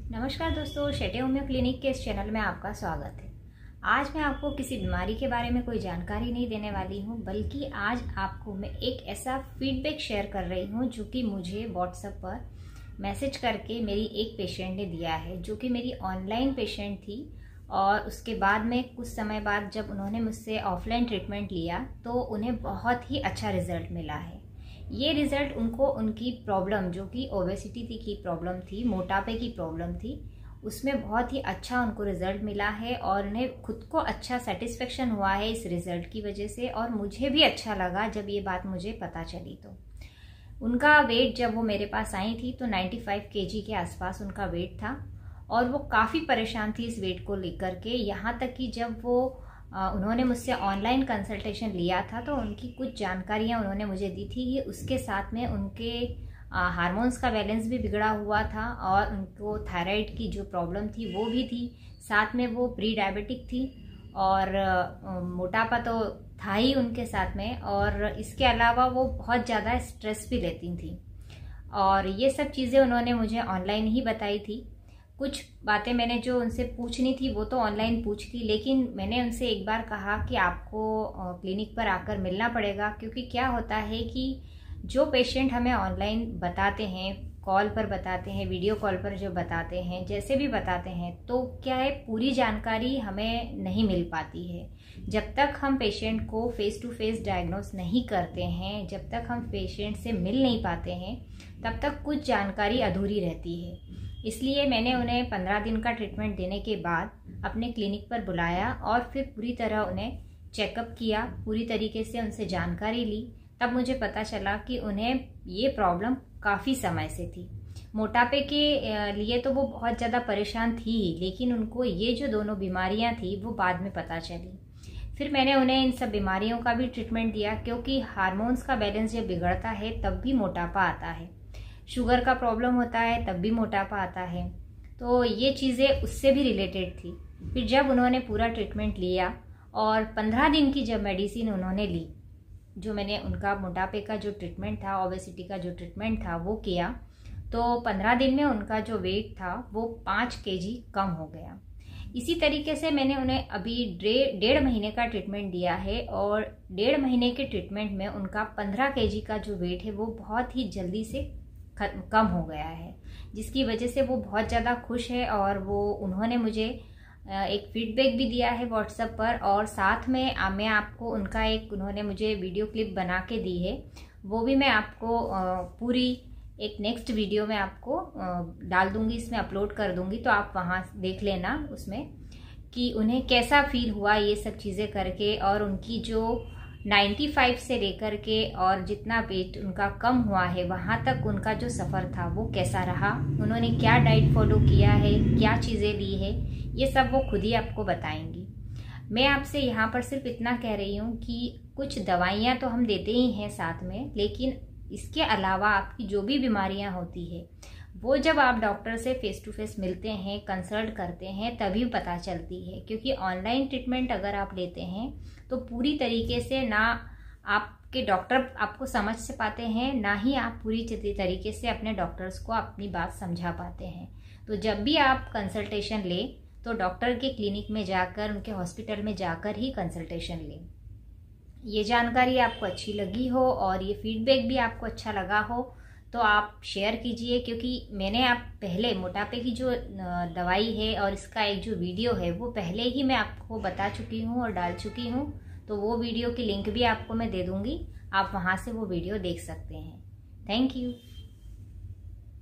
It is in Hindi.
नमस्कार दोस्तों, शेटे होम्यो क्लिनिक के इस चैनल में आपका स्वागत है। आज मैं आपको किसी बीमारी के बारे में कोई जानकारी नहीं देने वाली हूं, बल्कि आज आपको मैं एक ऐसा फीडबैक शेयर कर रही हूं जो कि मुझे व्हाट्सएप पर मैसेज करके मेरी एक पेशेंट ने दिया है, जो कि मेरी ऑनलाइन पेशेंट थी। और उसके बाद में कुछ समय बाद जब उन्होंने मुझसे ऑफलाइन ट्रीटमेंट लिया तो उन्हें बहुत ही अच्छा रिजल्ट मिला है। ये रिजल्ट उनको उनकी प्रॉब्लम जो कि ओबेसिटी की प्रॉब्लम थी, मोटापे की प्रॉब्लम थी, उसमें बहुत ही अच्छा उनको रिजल्ट मिला है और उन्हें खुद को अच्छा सेटिस्फेक्शन हुआ है इस रिजल्ट की वजह से। और मुझे भी अच्छा लगा जब ये बात मुझे पता चली। तो उनका वेट जब वो मेरे पास आई थी तो 95 kg के आसपास उनका वेट था और वो काफ़ी परेशान थी इस वेट को लेकर के। यहाँ तक कि जब वो उन्होंने मुझसे ऑनलाइन कंसल्टेशन लिया था तो उनकी कुछ जानकारियाँ उन्होंने मुझे दी थी कि उसके साथ में उनके हार्मोन्स का बैलेंस भी बिगड़ा हुआ था और उनको थायराइड की जो प्रॉब्लम थी वो भी थी, साथ में वो प्री डायबिटिक थी और मोटापा तो था ही उनके साथ में। और इसके अलावा वो बहुत ज़्यादा स्ट्रेस भी लेती थी और ये सब चीज़ें उन्होंने मुझे ऑनलाइन ही बताई थी। कुछ बातें मैंने जो उनसे पूछनी थी वो तो ऑनलाइन पूछ ली, लेकिन मैंने उनसे एक बार कहा कि आपको क्लिनिक पर आकर मिलना पड़ेगा, क्योंकि क्या होता है कि जो पेशेंट हमें ऑनलाइन बताते हैं, कॉल पर बताते हैं, वीडियो कॉल पर जो बताते हैं, जैसे भी बताते हैं, तो क्या है, पूरी जानकारी हमें नहीं मिल पाती है। जब तक हम पेशेंट को फेस टू फेस डायग्नोस नहीं करते हैं, जब तक हम पेशेंट से मिल नहीं पाते हैं, तब तक कुछ जानकारी अधूरी रहती है। इसलिए मैंने उन्हें 15 दिन का ट्रीटमेंट देने के बाद अपने क्लिनिक पर बुलाया और फिर पूरी तरह उन्हें चेकअप किया, पूरी तरीके से उनसे जानकारी ली। तब मुझे पता चला कि उन्हें ये प्रॉब्लम काफ़ी समय से थी। मोटापे के लिए तो वो बहुत ज़्यादा परेशान थी ही, लेकिन उनको ये जो दोनों बीमारियां थी वो बाद में पता चली। फिर मैंने उन्हें इन सब बीमारियों का भी ट्रीटमेंट दिया, क्योंकि हार्मोन्स का बैलेंस जब बिगड़ता है तब भी मोटापा आता है, शुगर का प्रॉब्लम होता है तब भी मोटापा आता है। तो ये चीज़ें उससे भी रिलेटेड थी। फिर जब उन्होंने पूरा ट्रीटमेंट लिया और 15 दिन की जब मेडिसिन उन्होंने ली, जो मैंने उनका मोटापे का जो ट्रीटमेंट था, ओबेसिटी का जो ट्रीटमेंट था वो किया, तो 15 दिन में उनका जो वेट था वो 5 kg कम हो गया। इसी तरीके से मैंने उन्हें अभी 1.5 महीने का ट्रीटमेंट दिया है और 1.5 महीने के ट्रीटमेंट में उनका 15 kg का जो वेट है वो बहुत ही जल्दी से कम हो गया है, जिसकी वजह से वो बहुत ज़्यादा खुश है। और वो उन्होंने मुझे एक फीडबैक भी दिया है व्हाट्सएप पर, और साथ में मैं आपको उनका एक उन्होंने मुझे वीडियो क्लिप बना के दी है, वो भी मैं आपको पूरी एक नेक्स्ट वीडियो में आपको डाल दूंगी, इसमें अपलोड कर दूंगी, तो आप वहाँ देख लेना उसमें कि उन्हें कैसा फील हुआ ये सब चीज़ें करके, और उनकी जो 95 से लेकर के और जितना वेट उनका कम हुआ है वहाँ तक उनका जो सफ़र था वो कैसा रहा, उन्होंने क्या डाइट फॉलो किया है, क्या चीज़ें ली है, ये सब वो खुद ही आपको बताएंगी। मैं आपसे यहाँ पर सिर्फ इतना कह रही हूँ कि कुछ दवाइयाँ तो हम देते ही हैं साथ में, लेकिन इसके अलावा आपकी जो भी बीमारियाँ होती है वो जब आप डॉक्टर से फेस टू फेस मिलते हैं, कंसल्ट करते हैं, तभी पता चलती है। क्योंकि ऑनलाइन ट्रीटमेंट अगर आप लेते हैं तो पूरी तरीके से ना आपके डॉक्टर आपको समझ से पाते हैं, ना ही आप पूरी तरीके से अपने डॉक्टर्स को अपनी बात समझा पाते हैं। तो जब भी आप कंसल्टेशन लें तो डॉक्टर के क्लिनिक में जाकर, उनके हॉस्पिटल में जाकर ही कंसल्टेशन लें। ये जानकारी आपको अच्छी लगी हो और ये फीडबैक भी आपको अच्छा लगा हो तो आप शेयर कीजिए, क्योंकि मैंने आप पहले मोटापे की जो दवाई है और इसका एक जो वीडियो है वो पहले ही मैं आपको बता चुकी हूँ और डाल चुकी हूँ। तो वो वीडियो की लिंक भी आपको मैं दे दूँगी, आप वहाँ से वो वीडियो देख सकते हैं। Thank you.